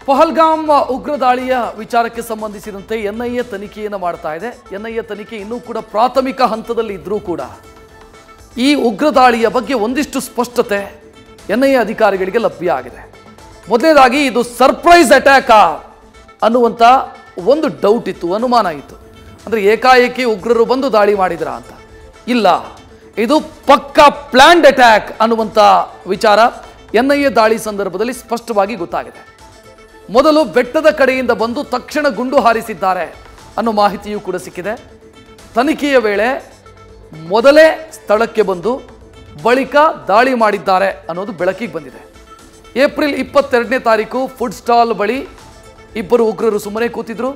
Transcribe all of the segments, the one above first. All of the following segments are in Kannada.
ಪಹಲ್ಗಾಮ್ ಉಗ್ರ ದಾಳಿಯ ವಿಚಾರಕ್ಕೆ ಸಂಬಂಧಿಸಿದಂತೆ ಎನ್ಐಎ ತನಿಖೆಯನ್ನು ಮಾಡ್ತಾ ಇದೆ. ಎನ್ಐಎ ತನಿಖೆ ಇನ್ನೂ ಕೂಡ ಪ್ರಾಥಮಿಕ ಹಂತದಲ್ಲಿ ಇದ್ರೂ ಕೂಡ ಈ ಉಗ್ರ ದಾಳಿಯ ಬಗ್ಗೆ ಒಂದಿಷ್ಟು ಸ್ಪಷ್ಟತೆ ಎನ್ಐಎ ಅಧಿಕಾರಿಗಳಿಗೆ ಲಭ್ಯ ಆಗಿದೆ. ಮೊದಲನೇದಾಗಿ ಇದು ಸರ್ಪ್ರೈಸ್ ಅಟ್ಯಾಕ್ ಅನ್ನುವಂಥ ಒಂದು ಡೌಟ್ ಇತ್ತು, ಅನುಮಾನ ಇತ್ತು. ಅಂದರೆ ಏಕಾಏಕಿ ಉಗ್ರರು ಬಂದು ದಾಳಿ ಮಾಡಿದ್ರ ಅಂತ. ಇಲ್ಲ, ಇದು ಪಕ್ಕಾ ಪ್ಲಾನ್ಡ್ ಅಟ್ಯಾಕ್ ಅನ್ನುವಂಥ ವಿಚಾರ ಎನ್ಐಎ ದಾಳಿ ಸಂದರ್ಭದಲ್ಲಿ ಸ್ಪಷ್ಟವಾಗಿ ಗೊತ್ತಾಗಿದೆ. ಮೊದಲು ಬೆಟ್ಟದ ಕಡೆಯಿಂದ ಬಂದು ತಕ್ಷಣ ಗುಂಡು ಹಾರಿಸಿದ್ದಾರೆ ಅನ್ನೋ ಮಾಹಿತಿಯೂ ಕೂಡ ಸಿಕ್ಕಿದೆ. ತನಿಖೆಯ ವೇಳೆ ಮೊದಲೇ ಸ್ಥಳಕ್ಕೆ ಬಂದು ಬಳಿಕ ದಾಳಿ ಮಾಡಿದ್ದಾರೆ ಅನ್ನೋದು ಬೆಳಕಿಗೆ ಬಂದಿದೆ. ಏಪ್ರಿಲ್ 22ನೇ ತಾರೀಕು ಫುಡ್ ಸ್ಟಾಲ್ ಬಳಿ ಇಬ್ಬರು ಉಗ್ರರು ಸುಮ್ಮನೆ ಕೂತಿದ್ರು.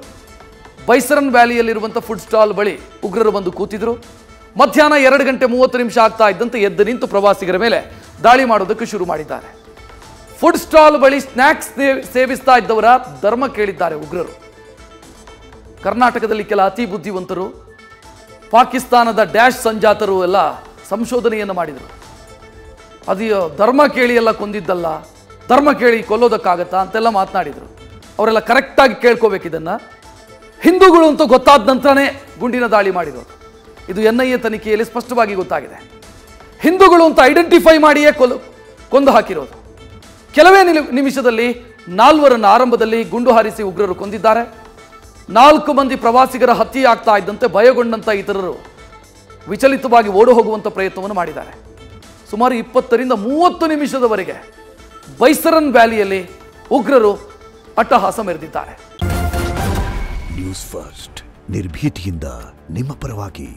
ಬೈಸರನ್ ವ್ಯಾಲಿಯಲ್ಲಿರುವಂಥ ಫುಡ್ ಸ್ಟಾಲ್ ಬಳಿ ಉಗ್ರರು ಬಂದು ಕೂತಿದ್ರು. ಮಧ್ಯಾಹ್ನ 2:30 ಆಗ್ತಾ ಇದ್ದಂತೆ ಎದ್ದು ನಿಂತು ಪ್ರವಾಸಿಗರ ಮೇಲೆ ದಾಳಿ ಮಾಡೋದಕ್ಕೆ ಶುರು ಮಾಡಿದ್ದಾರೆ. ಫುಡ್ ಸ್ಟಾಲ್ ಬಳಿ ಸ್ನ್ಯಾಕ್ಸ್ ಸೇವಿಸ್ತಾ ಇದ್ದವರ ಧರ್ಮ ಕೇಳಿದ್ದಾರೆ ಉಗ್ರರು. ಕರ್ನಾಟಕದಲ್ಲಿ ಕೆಲ ಅತಿ ಬುದ್ಧಿವಂತರು, ಪಾಕಿಸ್ತಾನದ ಡ್ಯಾಶ್ ಸಂಜಾತರು ಎಲ್ಲ ಸಂಶೋಧನೆಯನ್ನು ಮಾಡಿದರು. ಅದು ಧರ್ಮ ಕೇಳಿ ಎಲ್ಲ ಕೊಂದಿದ್ದಲ್ಲ, ಧರ್ಮ ಕೇಳಿ ಕೊಲ್ಲೋದಕ್ಕಾಗತ್ತಾ ಅಂತೆಲ್ಲ ಮಾತನಾಡಿದರು. ಅವರೆಲ್ಲ ಕರೆಕ್ಟಾಗಿ ಕೇಳ್ಕೋಬೇಕಿದನ್ನು. ಹಿಂದೂಗಳು ಅಂತ ಗೊತ್ತಾದ ನಂತರನೇ ಗುಂಡಿನ ದಾಳಿ ಮಾಡಿರೋದು. ಇದು ಎನ್ಐಎ ತನಿಖೆಯಲ್ಲಿ ಸ್ಪಷ್ಟವಾಗಿ ಗೊತ್ತಾಗಿದೆ. ಹಿಂದೂಗಳು ಅಂತ ಐಡೆಂಟಿಫೈ ಮಾಡಿಯೇ ಕೊಂದು ಹಾಕಿರೋದು. ಕೆಲವೇ ನಿಮಿಷದಲ್ಲಿ 4 ಆರಂಭದಲ್ಲಿ ಗುಂಡು ಹಾರಿಸಿ ಉಗ್ರರು ಕೊಂದಿದ್ದಾರೆ. 4 ಮಂದಿ ಪ್ರವಾಸಿಗರ ಹತ್ಯೆ ಆಗ್ತಾ ಇದ್ದಂತೆ ಭಯಗೊಂಡಂಥ ಇತರರು ವಿಚಲಿತವಾಗಿ ಓಡಿ ಹೋಗುವಂಥ ಪ್ರಯತ್ನವನ್ನು ಮಾಡಿದ್ದಾರೆ. ಸುಮಾರು 20ರಿಂದ 30 ನಿಮಿಷದವರೆಗೆ ಬೈಸರನ್ ವ್ಯಾಲಿಯಲ್ಲಿ ಉಗ್ರರು ಅಟ್ಟಹಾಸ ಮೆರೆದಿದ್ದಾರೆ. ನ್ಯೂಸ್ ಫಸ್ಟ್ ನಿರ್ಭೀತಿಯಿಂದ ನಿಮ್ಮ ಪರವಾಗಿ.